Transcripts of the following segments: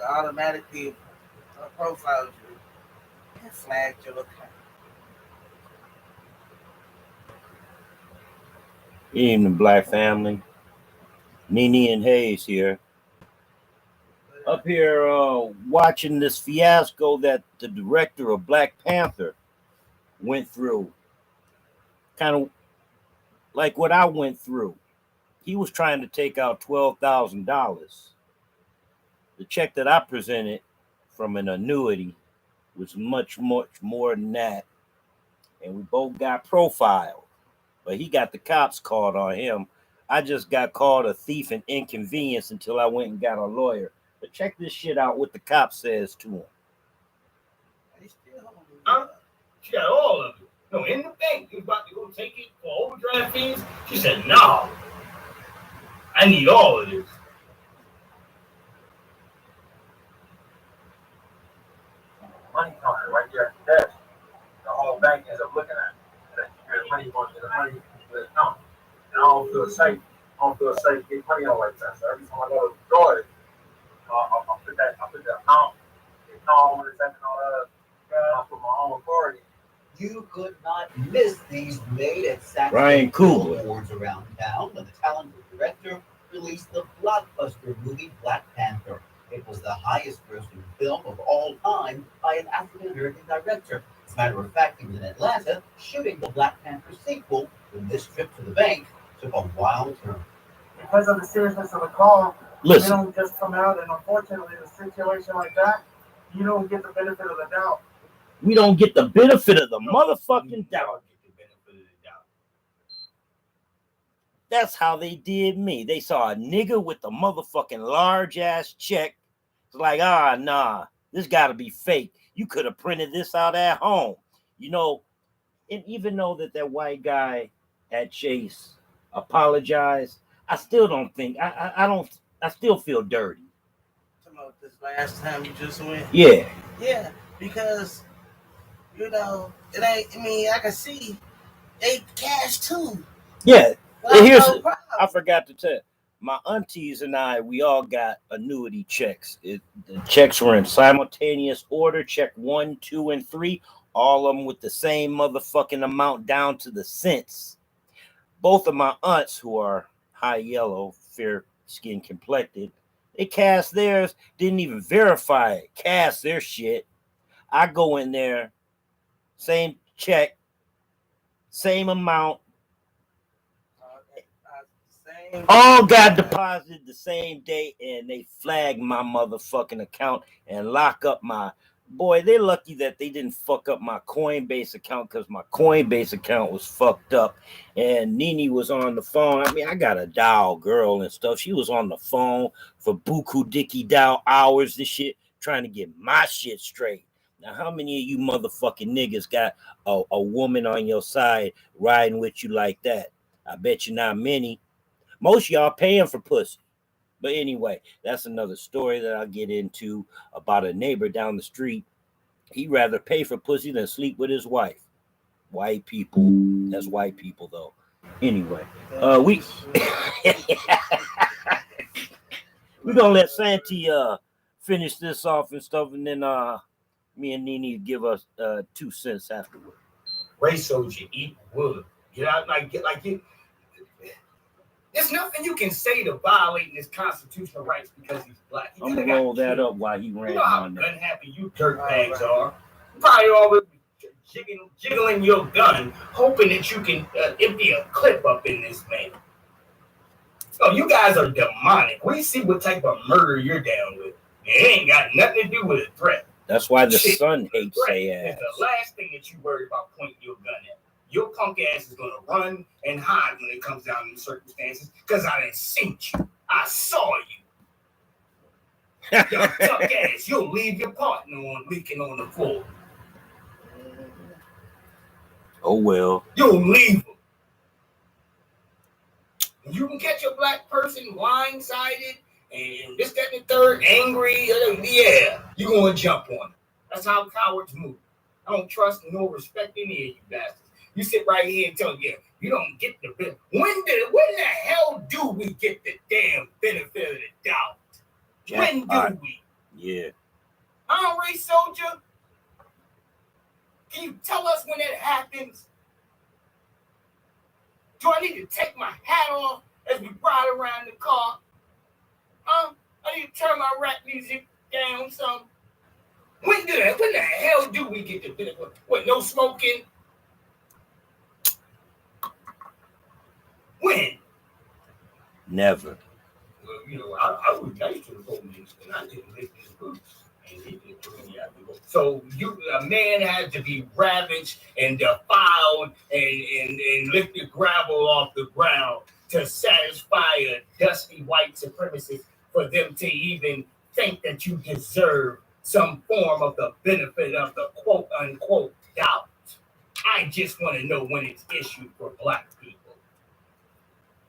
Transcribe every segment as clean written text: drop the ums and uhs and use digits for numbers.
automatically profiled you and flagged your account. Evening, Black family. Nene and Hayes here. Up here watching this fiasco that the director of Black Panther went through. Kind of like what I went through. He was trying to take out $12,000. The check that I presented from an annuity was much more than that. And we both got profiled. But he got the cops called on him. I just got called a thief and inconvenience until I went and got a lawyer. But check this shit out, what the cop says to him. She got all of it. No, in the bank, you about to go take it for overdraft fees? She said, no. I need all of this. Money counter right there at the desk. The whole bank ends up looking at it. The money going to the money into the account. And I don't feel safe. Get money on like that. So every time I go to draw it, I put that account, the account where it's at, and I put my own authority. You could not miss these made at Ryan Saturday Coogler awards around town when the talented director released the blockbuster movie Black Panther. It was the highest grossing film of all time by an African American director. As a matter of fact, he was in Atlanta shooting the Black Panther sequel when this trip to the bank took a wild turn. Because of the seriousness of the call, Listen. We don't just come out, and unfortunately, in a situation like that, you don't get the benefit of the doubt. We don't get the benefit of the motherfucking doubt. That's how they did me. They saw a nigga with a motherfucking large ass check. It's like, nah, this gotta be fake. You could have printed this out at home. You know, and even though that white guy at Chase apologized, I still don't think, I still feel dirty. Talking about this last time you just went? Yeah. Yeah, because, you know, it ain't, I mean, I can see they cash too. Yeah. But Here's, no I forgot to tell you, my aunties and I, we all got annuity checks. The checks were in simultaneous order, check 1, 2, and 3, all of them with the same motherfucking amount down to the cents. Both of my aunts, who are high yellow, fair skin complected, they cast theirs, didn't even verify it, cast their shit. I go in there, same check, same amount, all got deposited the same day, and they flagged my motherfucking account and lock up my boy. They're lucky that they didn't fuck up my Coinbase account, because my Coinbase account was fucked up. And Nene was on the phone. I mean, I got a dial girl and stuff. She was on the phone for buku dicky dial hours, this shit, trying to get my shit straight. Now, how many of you motherfucking niggas got a woman on your side riding with you like that? I bet you not many. Most of y'all paying for pussy. But anyway, that's another story that I'll get into about a neighbor down the street. He'd rather pay for pussy than sleep with his wife. White people. That's white people, though. Anyway, we're gonna let Santi finish this off and stuff, and then me and Nene give us 2 cents afterward. Race soldier, eat wood. Get out, like you. There's nothing you can say to violating his constitutional rights because he's black. I'm gonna roll that up while he ran. You know how unhappy you dirtbags are. You probably always jiggling your gun, hoping that you can empty a clip up in this man. Oh, you guys are demonic. We see what type of murder you're down with. It ain't got nothing to do with a threat. That's why the sun hates say ass. It's the last thing that you worry about pointing your gun at. Your punk ass is gonna run and hide when it comes down to the circumstances, because I didn't see you. I saw you. Your tuck ass, you'll leave your partner on leaking on the floor. Oh well. You'll leave him. You can catch a black person blindsided and this, that, and the third, angry. Yeah, you're gonna jump on him. That's how cowards move. I don't trust nor respect any of you bastards. You sit right here and tell me, you don't get the benefit. When the hell do we get the damn benefit of the doubt? When do we? Yeah. Honorary soldier, can you tell us when that happens? Do I need to take my hat off as we ride around the car? I need to turn my rap music down some. When the hell do we get the benefit? What, no smoking? When? Never. Well, I was nice to the police, and I didn't lick his boots. And he did me out the boot. So a man had to be ravaged and defiled and lick the gravel off the ground to satisfy a dusty white supremacist for them to even think that you deserve some form of the benefit of the quote unquote doubt. I just want to know when it's issued for black people.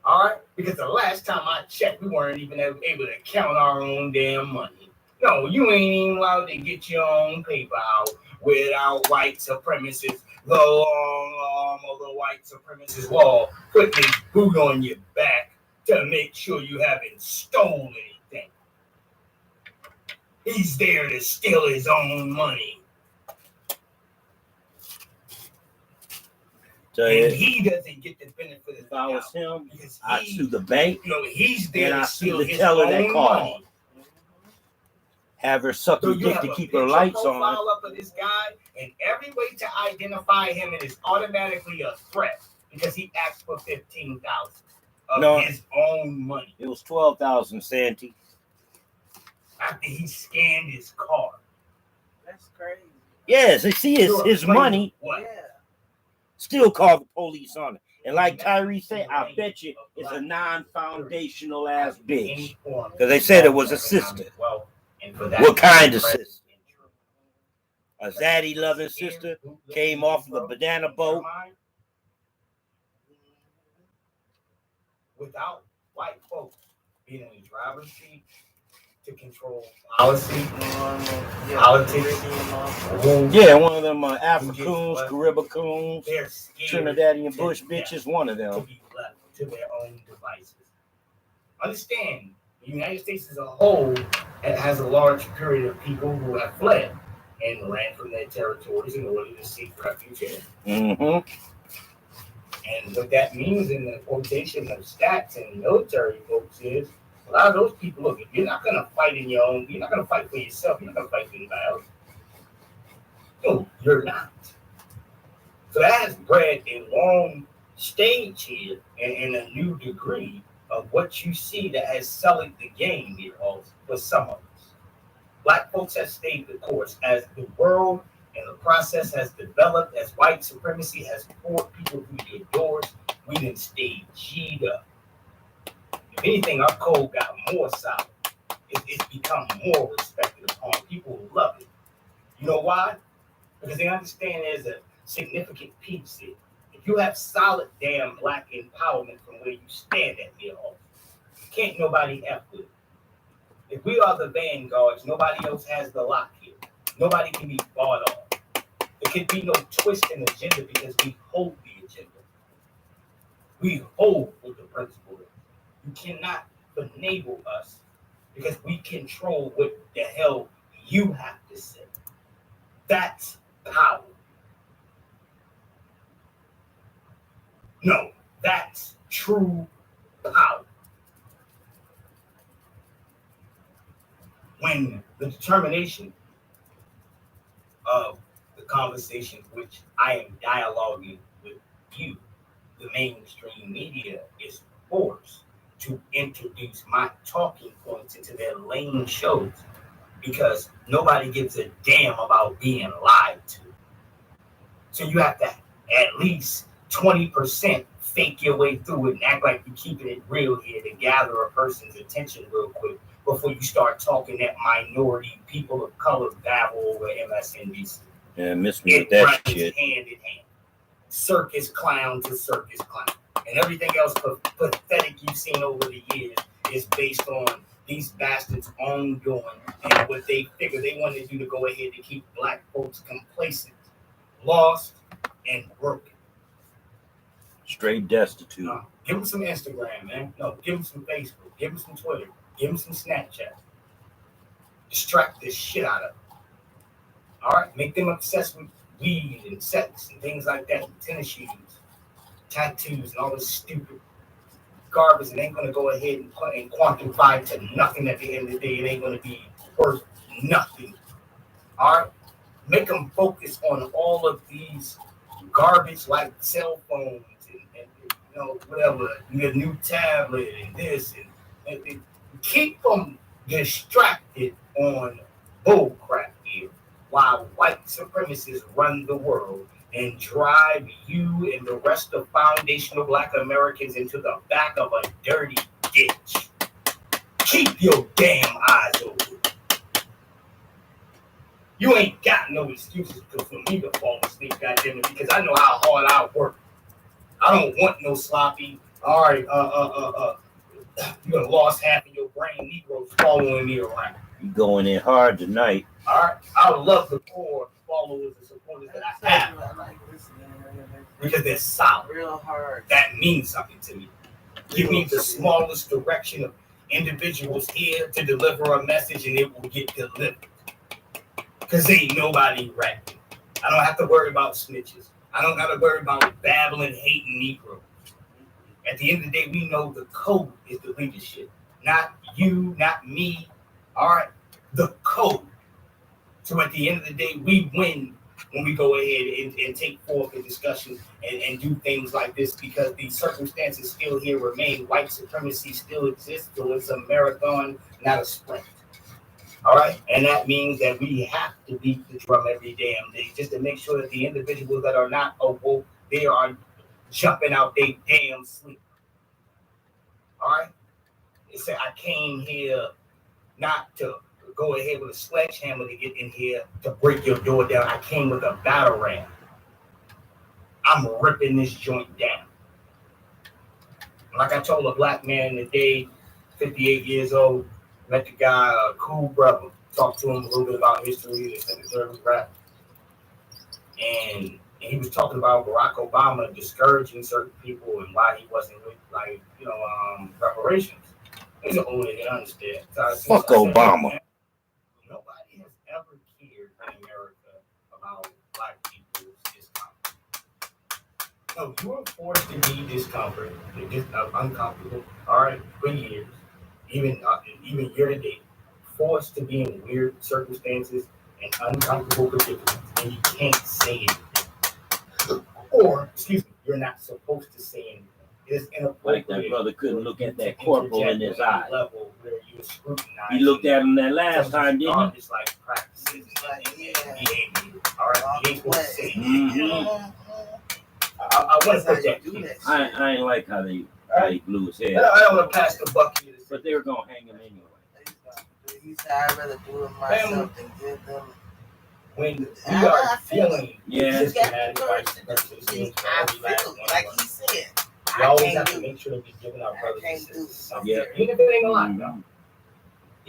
All right? Because the last time I checked, we weren't even able to count our own damn money. No, you ain't even allowed to get your own paper out without white supremacists, the long arm of the white supremacist wall, putting his boot on your back to make sure you haven't stolen anything. He's there to steal his own money. And he doesn't get the benefit of the If I was him, because I'd sue the bank. He's there and to I sue steal the his teller that own called. money. Have her suck So your you dick have to a keep her picture lights profile on. up of this guy, and every way to identify him, it is automatically a threat because he asked for $15,000 of his own money. It was $12,000, Santy. After he scanned his card. That's crazy. Yes, they see it's his money. What? Yeah. Still call the police on it. And like Tyree said, I bet you it's a non-foundational ass bitch. Because they said it was a sister. What kind of sister? A zaddy-loving sister came off of the banana boat. Without white folks being in the driver's seat to control policy, politics. Yeah, one of them Africans, Caribbeans, Trinidadian Bush bitches, one of them. To be left to their own devices. Understand, the United States as a whole has a large period of people who have fled and ran from their territories in order to seek refuge here. Mm-hmm. And what that means in the quotation of stats and military folks is a lot of those people, look, if you're not going to fight in your own, you're not going to fight for yourself, you're not going to fight for anybody else. No, you're not. So that has bred a long stage here and a new degree of what you see that has sullied the game here for some of us. Black folks have stayed the course as the world and the process has developed, as white supremacy has poured people through your doors. We didn't stay G'd up. If anything, our code got more solid. It's become more respected upon. People love it. You know why? Because they understand there's a significant piece here. If you have solid damn black empowerment from where you stand at here, can't nobody F with it. If we are the vanguards, nobody else has the lock here. Nobody can be bought off. There can be no twist in the agenda because we hold the agenda. We hold what the principle is. You cannot enable us because we control what the hell you have to say. That's power. No, that's true power. When the determination of the conversations which I am dialoguing with you, the mainstream media, is forced to introduce my talking points into their lame shows because nobody gives a damn about being lied to. So you have to at least 20% fake your way through it and act like you're keeping it real here to gather a person's attention real quick before you start talking that minority people of color babble over MSNBC. Yeah, miss me with that shit. Hand in hand. Circus clown to circus clown. And everything else pathetic you've seen over the years is based on these bastards' own doing and what they figure they want to do to go ahead to keep black folks complacent, lost, and broken. Straight destitute. Give them some Instagram, man. No, give them some Facebook. Give them some Twitter. Give them some Snapchat. distract the shit out of them. All right, make them obsessed with weed and sex and things like that, and tennis shoes, tattoos, and all this stupid garbage. And ain't gonna go ahead and quantify to nothing at the end of the day. It ain't gonna be worth nothing. All right, make them focus on all of these garbage like cell phones and whatever, your new tablet and this and keep them distracted on bull crap here while white supremacists run the world and drive you and the rest of foundational black Americans into the back of a dirty ditch. Keep your damn eyes open. You ain't got no excuses for me to fall asleep, goddammit, because I know how hard I work. I don't want no sloppy. All right, you done lost half of your brain, Negroes following me around. You going in hard tonight. All right, I love the core followers and supporters that I have because they're solid. Real hard. That means something to me. Give me the smallest direction of individuals here to deliver a message, and it will get delivered. Because ain't nobody rapping. I don't have to worry about snitches. I don't got to worry about babbling, hating Negroes. At the end of the day, we know the code is the leadership. Not you, not me. All right? The code. So at the end of the day, we win when we go ahead and take forth a discussion and do things like this because the circumstances still here remain. White supremacy still exists, so it's a marathon, not a sprint. All right, and that means that we have to beat the drum every damn day just to make sure that the individuals that are not awoke, they are jumping out their damn sleep. All right, it said I came here not to go ahead with a sledgehammer to get in here to break your door down. I came with a battle ram. I'm ripping this joint down. Like I told a black man today, 58 years old. Met the guy, a cool brother. Talked to him a little bit about history, this and the third rap. And he was talking about Barack Obama discouraging certain people and why he wasn't with, reparations. He's an older than understand. Fuck Obama. Man, nobody has ever cared in America about black people's discomfort. No, you were forced to be uncomfortable, all right, for years. Even year to date, forced to be in weird circumstances and uncomfortable predicaments, and you can't say anything. Or, excuse me, you're not supposed to say anything. It's inappropriate. Like that brother couldn't look at that corporal in his eye. Level where you're scrutinized. He looked at him that last time, didn't he? Just like practices and behavior. All right, you ain't supposed to say Mm-hmm. I want to put that. I ain't like how they blew his head. I don't want to pass the buck here. But they were gonna hang him anyway. He said I'd rather do it myself than give them. When we are feeling systematic white supremacy, I feel like he said. We always have to make sure that we're giving our brothers and sisters something. Even if it ain't a lot, though.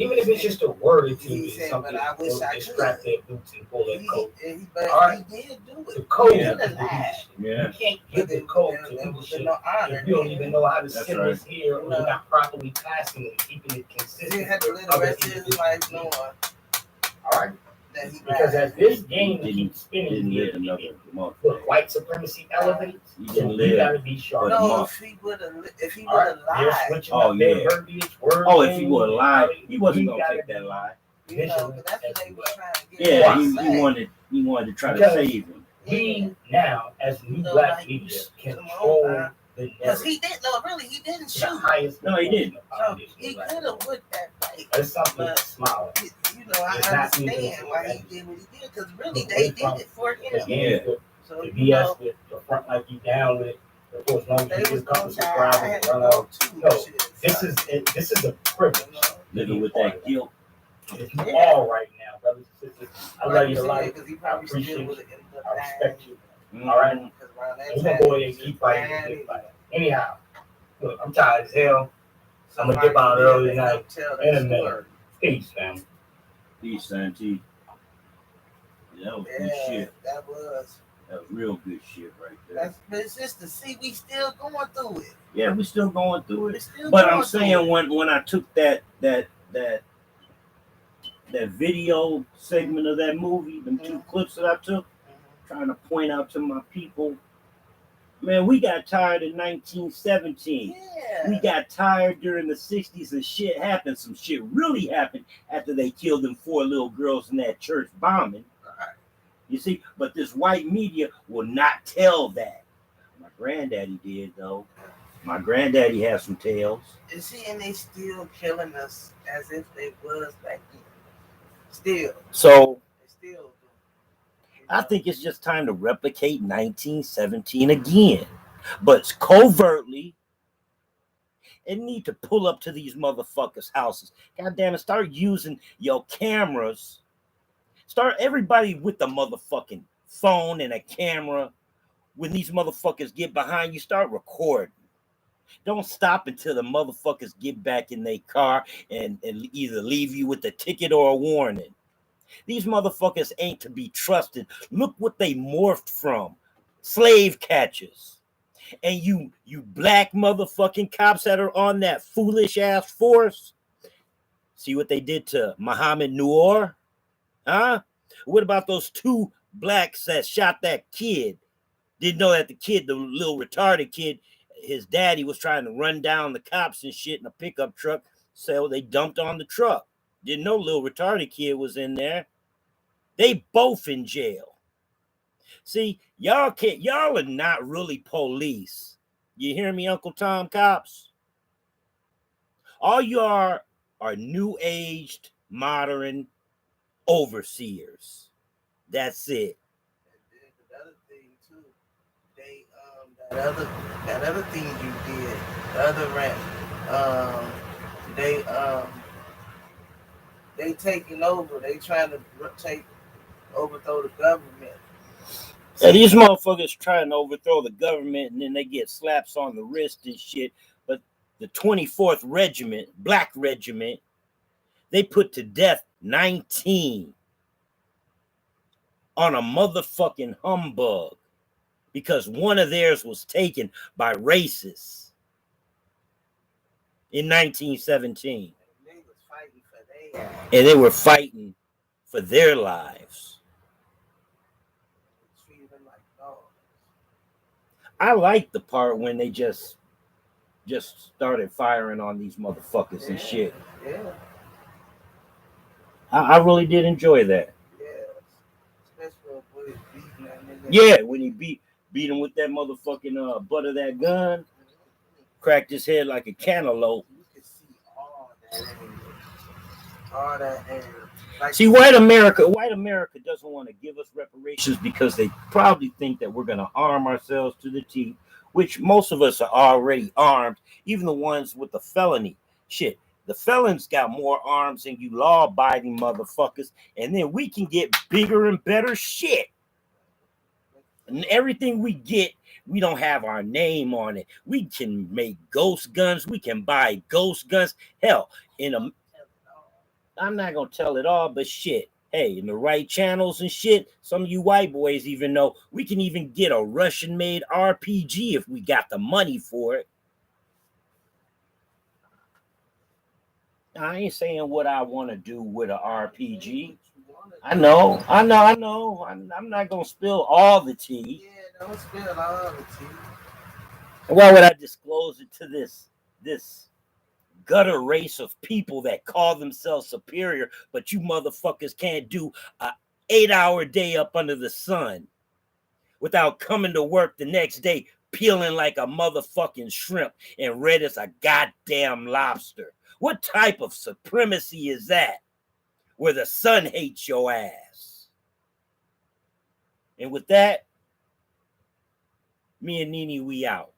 Even if it's just a word or two, it's something that will distract their boots and pull their coat. All right? He did do it. The code is the leadership. You can't give the code to leadership if you don't even know how to sit this here or you're not properly passing it and keeping it consistent. He had to let the rest of his life know. All right? Because as this game keeps spinning here, look, white supremacy elevates, so you gotta be sharp. No, if he would have lied. If he would have lied, he wasn't gonna take that lie. You know, but that's what they were trying to get. Yeah, he wanted to try to save him. We now, as new black leaders, control the narrative. Because he didn't shoot. No, he didn't. He could have with that fight. There's something to smile at. You know, I understand why he did what he did, because really they did it for him. Yeah. So the BS with the front like you down with, of course, long as you just come subscribe and run out. No, this is a privilege. Living with that guilt. If you all right now, brothers and sisters, I love you a lot. I appreciate you. I respect you. All right? We're going to go ahead and keep fighting. Anyhow, look, I'm tired as hell. I'm going to dip out early tonight in a minute. Peace, fam. Peace, Santee. Yeah, that was good shit. That was real good shit right there. But it's just to see we still going through it. Yeah, we still going through it. But I'm saying when I took that that video segment of that movie, them two clips that I took, trying to point out to my people, man, we got tired in 1917. Yeah. We got tired during the 60s and shit happened. Some shit really happened after they killed them 4 little girls in that church bombing. Right. You see, but this white media will not tell that. My granddaddy did, though. My granddaddy has some tales. You see, and they still killing us as if they was back then. Still. So They still do. I think it's just time to replicate 1917 again, but covertly. And need to pull up to these motherfuckers' houses. God damn it, start using your cameras. Start everybody with the motherfucking phone and a camera. When these motherfuckers get behind you, start recording. Don't stop until the motherfuckers get back in their car and either leave you with a ticket or a warning. These motherfuckers ain't to be trusted. Look what they morphed from. Slave catchers. And you black motherfucking cops that are on that foolish ass force. See what they did to Muhammad Noor? Huh? What about those 2 blacks that shot that kid? Didn't know that the kid, the little retarded kid, his daddy was trying to run down the cops and shit in a pickup truck. So they dumped on the truck. Didn't know little retarded kid was in there. They both in jail. See, y'all are not really police. You hear me, Uncle Tom cops? All you are new aged, modern overseers. That's it. And then another thing too, they that other thing you did, the other rant, they taking over. They trying to overthrow the government. Yeah, these motherfuckers trying to overthrow the government and then they get slaps on the wrist and shit. But the 24th Regiment, Black Regiment, they put to death 19 on a motherfucking humbug because one of theirs was taken by racists in 1917. They was fighting for their ass. And they were fighting for their lives. They treated them like dogs. I like the part when they just started firing on these motherfuckers and shit. Yeah. I really did enjoy that. Yeah. Especially when boys beating that nigga. Yeah, when he beat him with that motherfucking butt of that gun, cracked his head like a cantaloupe. You could see all that anger. All that anger. Like, See, white America doesn't want to give us reparations because they probably think that we're going to arm ourselves to the teeth, which most of us are already armed, even the ones with the felony. Shit, the felons got more arms than you law-abiding motherfuckers, and then we can get bigger and better shit. And everything we get, we don't have our name on it. We can make ghost guns. We can buy ghost guns. Hell, I'm not going to tell it all, but shit. Hey, in the right channels and shit, some of you white boys even know we can even get a Russian-made RPG if we got the money for it. I ain't saying what I want to do with an RPG. I know. I'm not going to spill all the tea. Yeah, don't spill all the tea. Why would I disclose it to this gutter race of people that call themselves superior, but you motherfuckers can't do a 8-hour day up under the sun without coming to work the next day peeling like a motherfucking shrimp and red as a goddamn lobster? What type of supremacy is that where the sun hates your ass? And with that, me and Nene, we out.